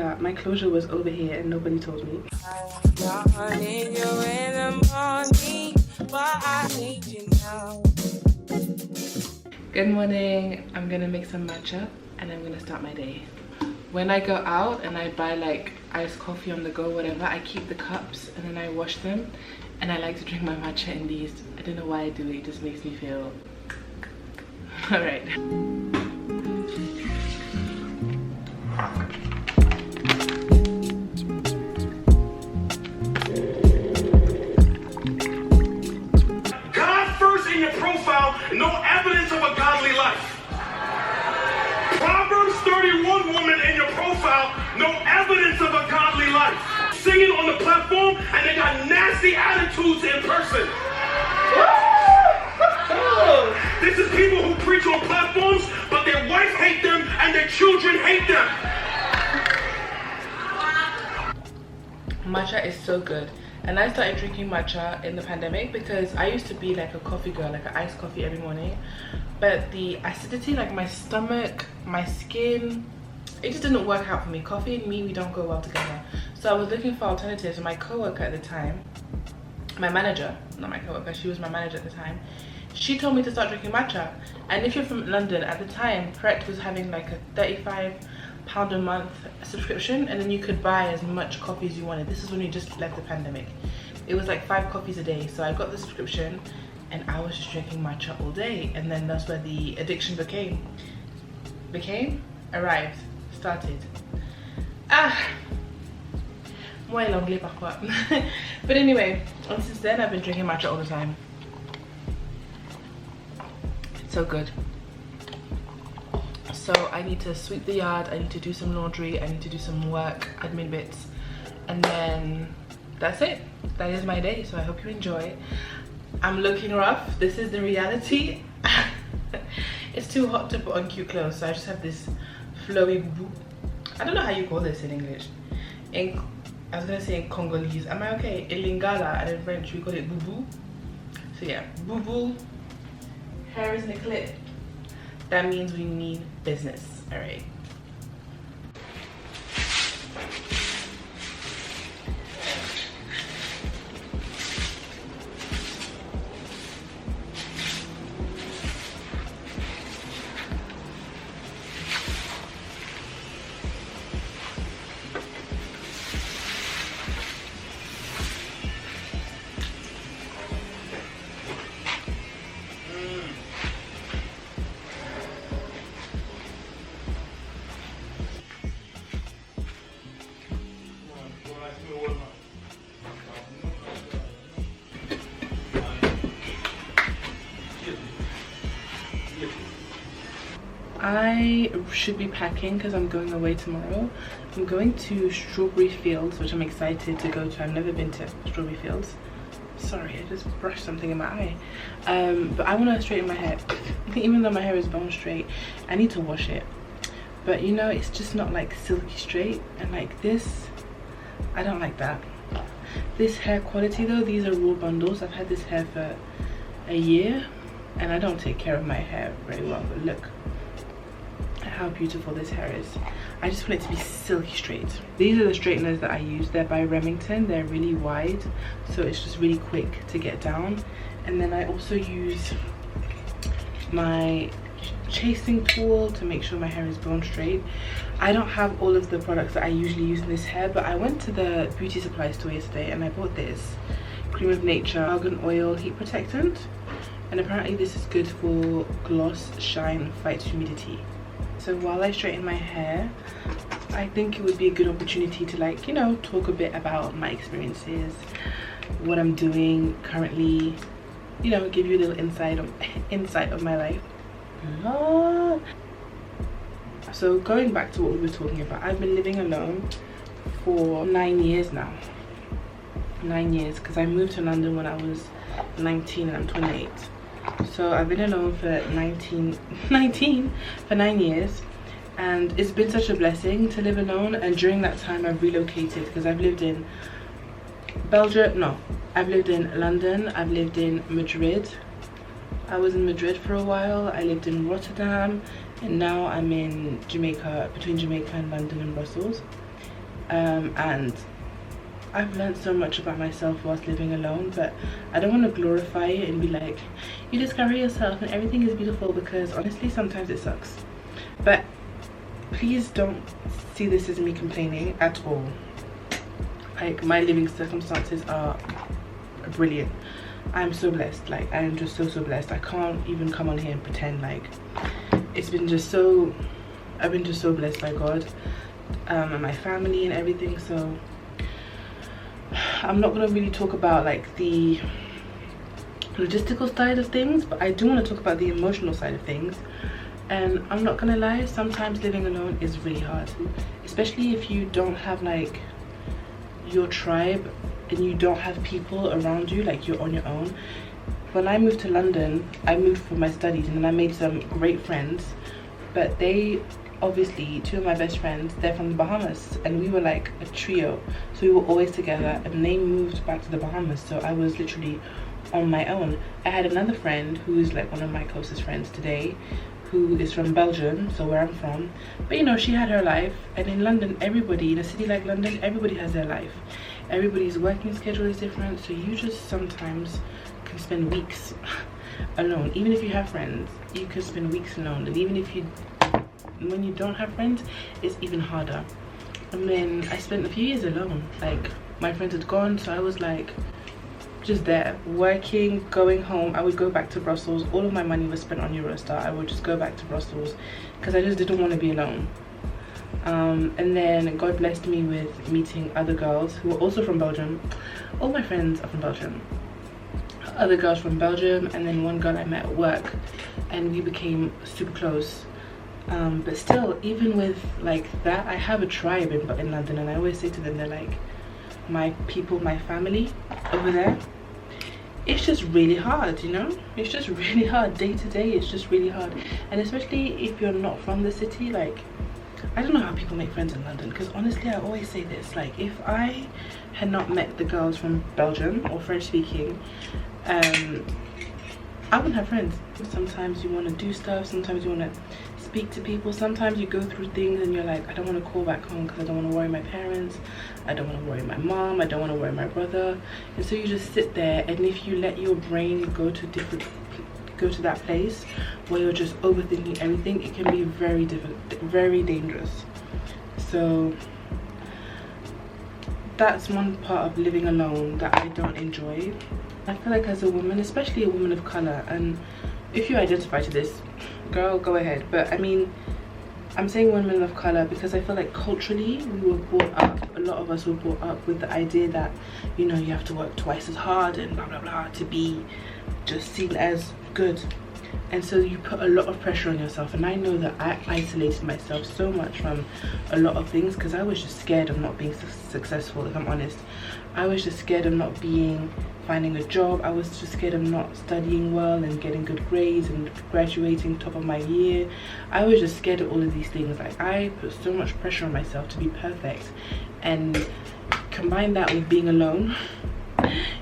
that my closure was over here and nobody told me. Good morning. I'm gonna make some matcha and I'm gonna start my day. When I go out and I buy like iced coffee on the go, whatever, I keep the cups and then I wash them, and I like to drink my matcha in these. I don't know why I do it, it just makes me feel all right. God first in your profile, no evidence of a godly life. Proverbs 31 woman in your profile, no evidence of a godly life. Singing on the platform and they got nasty attitudes in person. This is people who preach on platforms, but their wife hate them and their children hate them. Matcha is so good, and I started drinking matcha in the pandemic because I used to be like a coffee girl, like an iced coffee every morning, but the acidity, like my stomach, my skin, it just didn't work out for me. Coffee and me, we don't go well together. So I was looking for alternatives, and my co-worker at the time, my manager, not my co-worker, she was my manager at the time, she told me to start drinking matcha. And if you're from London at the time, Pret was having like a £35 a month subscription, and then you could buy as much coffee as you wanted. This is when we just left the pandemic. It was like 5 coffees a day, so I got the subscription and I was just drinking matcha all day, and then that's where the addiction started. But anyway, and since then I've been drinking matcha all the time. It's so good. So I need to sweep the yard, I need to do some laundry, I need to do some work, admin bits, and then that's it. That is my day, so I hope you enjoy. I'm looking rough, this is the reality. It's too hot to put on cute clothes, so I just have this flowy boo. I don't know how you call this in English. I was gonna say in Congolese, am I okay? In Lingala, and in French we call it boo-boo. So yeah, boo-boo, hair is in a clip. That means we mean business, all right? I should be packing because I'm going away tomorrow. I'm going to Strawberry Fields, which I'm excited to go to. I've never been to Strawberry Fields. Sorry, I just brushed something in my eye. But I want to straighten my hair. I think even though my hair is bone straight, I need to wash it. But you know, it's just not like silky straight. And like this, I don't like that. This hair quality though, these are raw bundles. I've had this hair for a year and I don't take care of my hair very well. But look how beautiful this hair is. I just want it to be silky straight. These are the straighteners that I use. They're by Remington. They're really wide, so it's just really quick to get down. And then I also use my chasing tool to make sure my hair is bone straight. I don't have all of the products that I usually use in this hair, but I went to the beauty supply store yesterday and I bought this Cream of Nature Argan Oil Heat Protectant, and apparently this is good for gloss, shine, fights humidity. So while I straighten my hair, I think it would be a good opportunity to, like, you know, talk a bit about my experiences, what I'm doing currently, you know, give you a little insight of my life. So going back to what we were talking about, I've been living alone for 9 years now. 9 years, because I moved to London when I was 19 and I'm 28. So I've been alone for 9 years, and it's been such a blessing to live alone. And during that time I've relocated, because I've lived in I've lived in London, I've lived in Madrid, I was in Madrid for a while, I lived in Rotterdam, and now I'm in Jamaica, between Jamaica and London and Brussels. and I've learned so much about myself whilst living alone, but I don't want to glorify it and be like, you discover yourself and everything is beautiful, because honestly sometimes it sucks. But please don't see this as me complaining at all. Like, my living circumstances are brilliant. I'm so blessed. Like, I am just so blessed. I can't even come on here and pretend. Like, it's been just so, I've been just so blessed by God, and my family and everything. So I'm not going to really talk about like the logistical side of things, but I do want to talk about the emotional side of things. And I'm not gonna lie, sometimes living alone is really hard, especially if you don't have like your tribe and you don't have people around you, like you're on your own. When I moved to London, I moved for my studies, and then I made some great friends, but they obviously, two of my best friends, they're from the Bahamas, and we were like a trio, so we were always together, and they moved back to the Bahamas, so I was literally on my own. I had another friend who is like one of my closest friends today, who is from Belgium, so where I'm from, but you know, she had her life. And in London, everybody, in a city like London, everybody has their life. Everybody's working schedule is different, so you just sometimes can spend weeks alone. Even if you have friends, you can spend weeks alone. And even if you, when you don't have friends, it's even harder. And then I spent a few years alone. Like, my friends had gone, so I was like just there working, going home. I would go back to Brussels. All of my money was spent on Eurostar. I would just go back to Brussels because I just didn't want to be alone. And then God blessed me with meeting other girls who were also from Belgium. All my friends are from Belgium. Other girls from Belgium, and then one girl I met at work, and we became super close. But still, even with like that, I have a tribe in London, and I always say to them, they're like my people, my family over there. It's just really hard, you know, it's just really hard day to day. It's just really hard, and especially if you're not from the city. Like, I don't know how people make friends in London, because honestly, I always say this, like, if I had not met the girls from Belgium or French speaking, I wouldn't have friends. Sometimes you want to do stuff, sometimes you want to speak to people, sometimes you go through things and you're like, I don't want to call back home because I don't want to worry my parents, I don't want to worry my mom, I don't want to worry my brother. And so you just sit there, and if you let your brain go to that place where you're just overthinking everything, it can be very very dangerous. So that's one part of living alone that I don't enjoy. I feel like as a woman, especially a woman of color, and if you identify to this, girl, go ahead, but I mean, I'm saying women of color because I feel like culturally we were brought up, a lot of us were brought up with the idea that, you know, you have to work twice as hard and blah blah blah to be just seen as good. And so you put a lot of pressure on yourself, and I know that I isolated myself so much from a lot of things because I was just scared of not being successful. If I'm honest, I was just scared of not finding a job. I was just scared of not studying well and getting good grades and graduating top of my year. I was just scared of all of these things. Like, I put so much pressure on myself to be perfect, and combine that with being alone,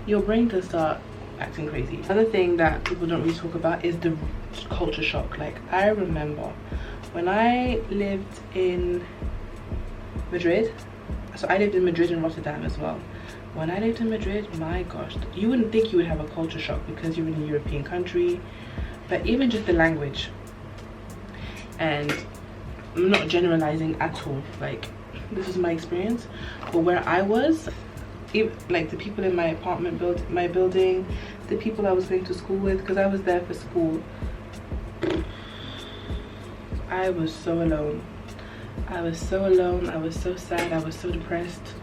your brain can start acting crazy. Another thing that people don't really talk about is the culture shock. Like, I remember when I lived in Madrid, so I lived in Madrid and Rotterdam as well. When I lived in Madrid, my gosh, you wouldn't think you would have a culture shock because you're in a European country, but even just the language, and I'm not generalizing at all, like, this is my experience, but where I was, like the people in my apartment building, the people I was going to school with, because I was there for school, I was so alone. I was so alone, I was so sad, I was so depressed.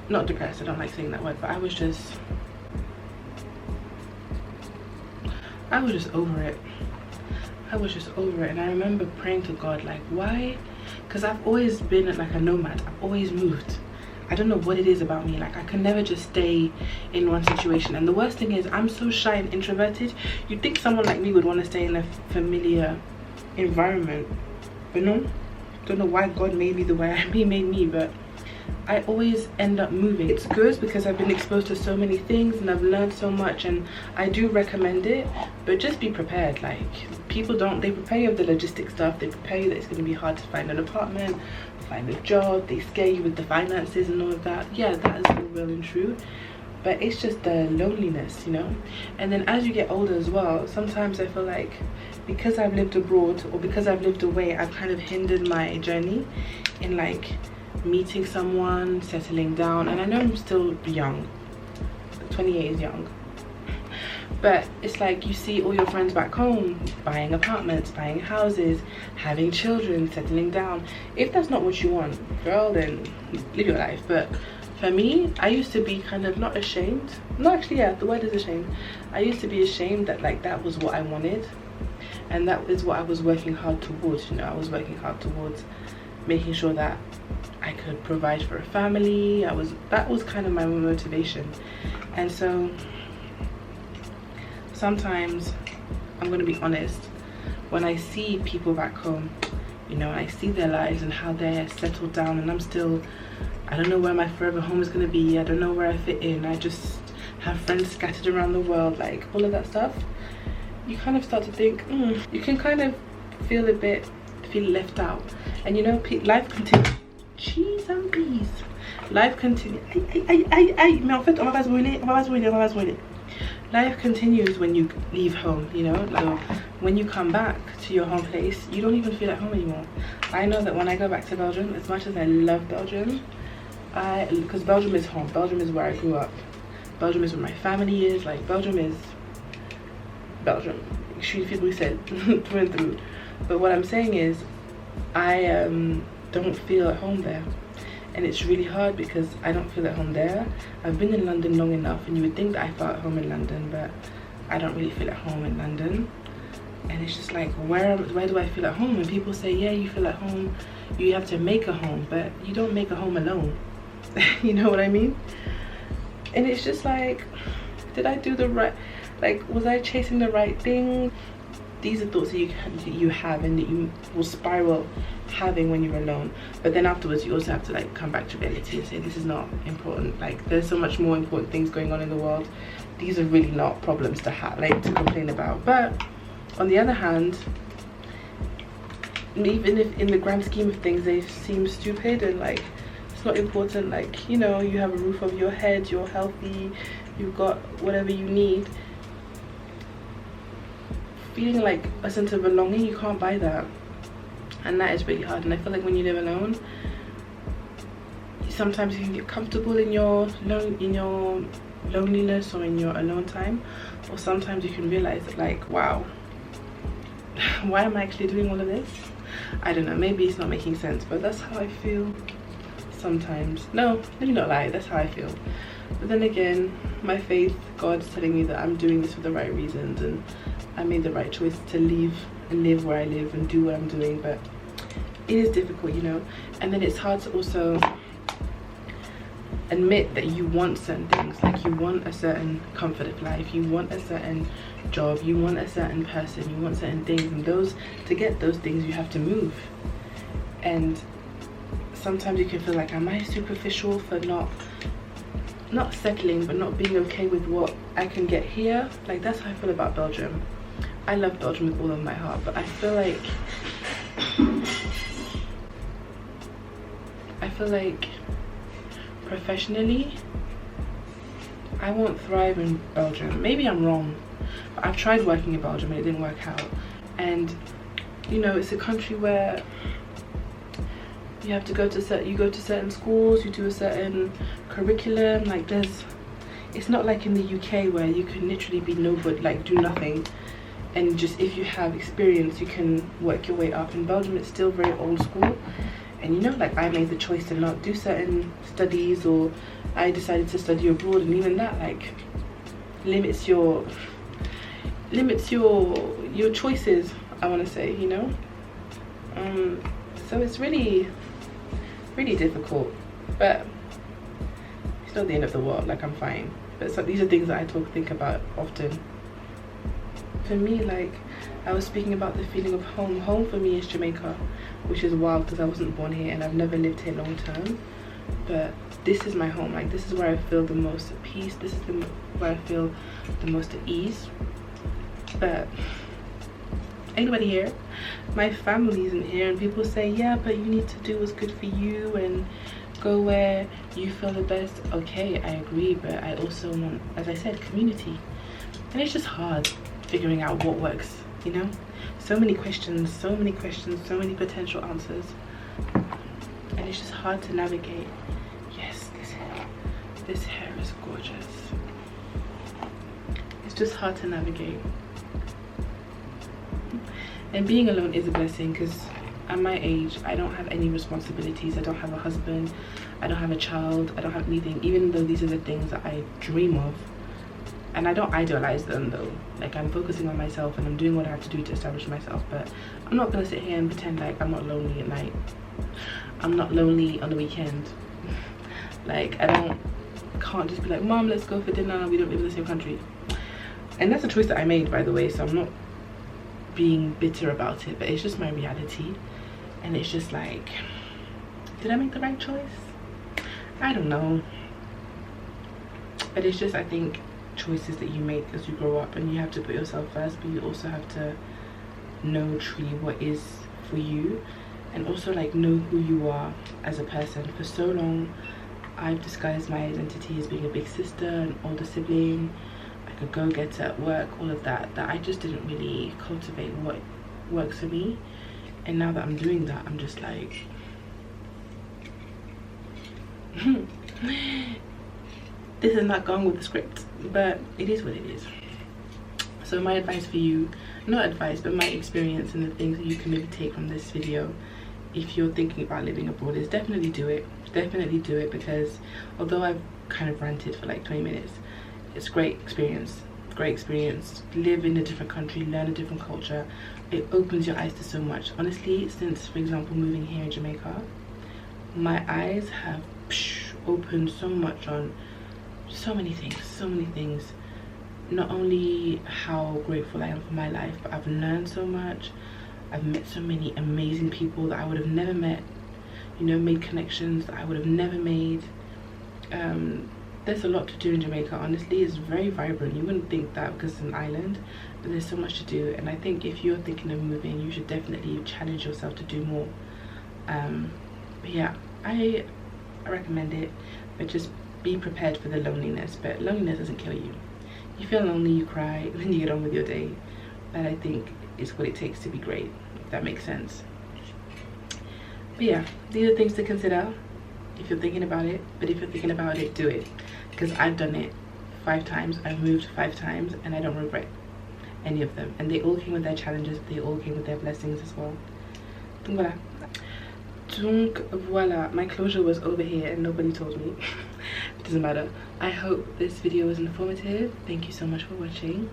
Not depressed, I don't like saying that word, but I was just over it. I was just over it. And I remember praying to God, like, why? Because I've always been like a nomad. I've always moved. I don't know what it is about me. Like, I can never just stay in one situation. And the worst thing is, I'm so shy and introverted. You'd think someone like me would want to stay in a familiar environment, but no. Don't know why God made me the way He made me, but I always end up moving. It's good because I've been exposed to so many things and I've learned so much, and I do recommend it, but just be prepared. Like, people don't, they prepare you with the logistic stuff, they prepare you that it's going to be hard to find an apartment, find a job, they scare you with the finances and all of that. Yeah, that is all real and true, but it's just the loneliness, you know. And then as you get older as well, sometimes I feel like because I've lived abroad or because I've lived away, I've kind of hindered my journey in like meeting someone, settling down. And I know I'm still young, 28 is young, but it's like you see all your friends back home buying apartments, buying houses, having children, settling down. If that's not what you want, girl, then live your life. But for me, I used to be kind of not ashamed, no, actually, yeah, the word is ashamed. I used to be ashamed that like that was what I wanted, and that is what I was working hard towards. You know, I was working hard towards making sure that I could provide for a family. That was kind of my motivation. And so sometimes, I'm going to be honest, when I see people back home, you know, and I see their lives and how they're settled down, and I'm still, I don't know where my forever home is going to be, I don't know where I fit in, I just have friends scattered around the world, like all of that stuff, you kind of start to think, you can kind of feel left out. And you know, life continues. Cheese and peas. Life continues. Mais en fait, on va pas se brûler. Life continues when you leave home, you know. So when you come back to your home place, you don't even feel at home anymore. I know that when I go back to Belgium, as much as I love Belgium, because Belgium is home, Belgium is where I grew up, Belgium is where my family is, like Belgium is Belgium. Je suis de Bruxelles through and through. But what I'm saying is, I don't feel at home there, and it's really hard because I don't feel at home there. I've been in London long enough, and you would think that I felt at home in London, but I don't really feel at home in London. And it's just like, where do I feel at home? And people say, yeah, you feel at home, you have to make a home, but you don't make a home alone. You know what I mean? And it's just like, did I do the right, like, was I chasing the right thing? These are thoughts that you have and that you will spiral having when you're alone. But then afterwards, you also have to like come back to reality and say, this is not important. Like, there's so much more important things going on in the world. These are really not problems to have, like, to complain about. But on the other hand, even if in the grand scheme of things they seem stupid and like it's not important, like, you know, you have a roof over your head, you're healthy, you've got whatever you need, feeling like a sense of belonging, you can't buy that, and that is really hard. And I feel like when you live alone, sometimes you can get comfortable in your loneliness or in your alone time, or sometimes you can realize that, like, wow, why am I actually doing all of this? I don't know, maybe it's not making sense, but that's how I feel sometimes. No, let me not lie, that's how I feel. But then again, my faith, God's telling me that I'm doing this for the right reasons, and I made the right choice to leave and live where I live and do what I'm doing. But it is difficult, you know. And then it's hard to also admit that you want certain things, like you want a certain comfort of life, you want a certain job, you want a certain person, you want certain things, and to get those things you have to move. And sometimes you can feel like, am I superficial for not settling, but not being okay with what I can get here? Like, that's how I feel about Belgium. I love Belgium with all of my heart, but I feel like professionally, I won't thrive in Belgium. Maybe I'm wrong, but I've tried working in Belgium and it didn't work out. And you know, it's a country where you have to go to certain schools, you do a certain curriculum. Like, it's not like in the UK where you can literally be nobody, like do nothing, and just if you have experience you can work your way up. In Belgium it's still very old school, and you know, like, I made the choice to not do certain studies, or I decided to study abroad, and even that like limits your choices, I want to say, you know. So it's really difficult, but it's not the end of the world. Like, I'm fine. But so these are things that I think about often. For me, like, I was speaking about the feeling of home. Home for me is Jamaica, which is wild because I wasn't born here and I've never lived here long term. but this is my home. Like, this is where I feel the most at peace. This is where I feel the most at ease. But ain't nobody here. My family isn't here, and people say, yeah, but you need to do what's good for you and go where you feel the best. Okay, I agree, but I also want, as I said, community. And it's just hard figuring out what works, you know? So many questions, so many potential answers, and it's just hard to navigate. Yes, this hair is gorgeous. It's just hard to navigate. And being alone is a blessing, because at my age I don't have any responsibilities. I don't have a husband, I don't have a child, I don't have anything, even though these are the things that I dream of. And I don't idealize them though. Like, I'm focusing on myself and I'm doing what I have to do to establish myself, but I'm not gonna sit here and pretend like I'm not lonely at night. I'm not lonely on the weekend. Like, can't just be like, Mom, let's go for dinner, we don't live in the same country. And that's a choice that I made, by the way, so I'm not being bitter about it, but it's just my reality. And it's just like, did I make the right choice? I don't know. But it's just, I think, choices that you make as you grow up, and you have to put yourself first, but you also have to know truly what is for you, and also like know who you are as a person. For so long I've disguised my identity as being a big sister, an older sibling, like a go-getter at work, all of that I just didn't really cultivate what works for me. And now that I'm doing that, I'm just like this is not going with the script, but it is what it is. So my advice for you, not advice, but my experience and the things that you can maybe take from this video, if you're thinking about living abroad, is definitely do it. Definitely do it, because although I've kind of ranted for like 20 minutes, it's great experience. Great experience. Live in a different country, learn a different culture. It opens your eyes to so much. Honestly, since, for example, moving here in Jamaica, my eyes have opened so much on so many things. Not only how grateful I am for my life, but I've learned so much. I've met so many amazing people that I would have never met, you know, made connections that I would have never made. There's a lot to do in Jamaica. Honestly, it's very vibrant. You wouldn't think that because it's an island, but there's so much to do. And I think if you're thinking of moving, you should definitely challenge yourself to do more. But yeah, I recommend it, but just be prepared for the loneliness. But loneliness doesn't kill you. You feel lonely, you cry, then you get on with your day. That, I think, is what it takes to be great, if that makes sense. But yeah, these are things to consider if you're thinking about it. But if you're thinking about it, do it, because I've done it 5 times. I've moved 5 times and I don't regret any of them, and they all came with their challenges, they all came with their blessings as well. Donc voila, my closure was over here and nobody told me. It doesn't matter. I hope this video was informative. Thank you so much for watching.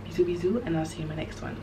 Bisous bisous, and I'll see you in my next one.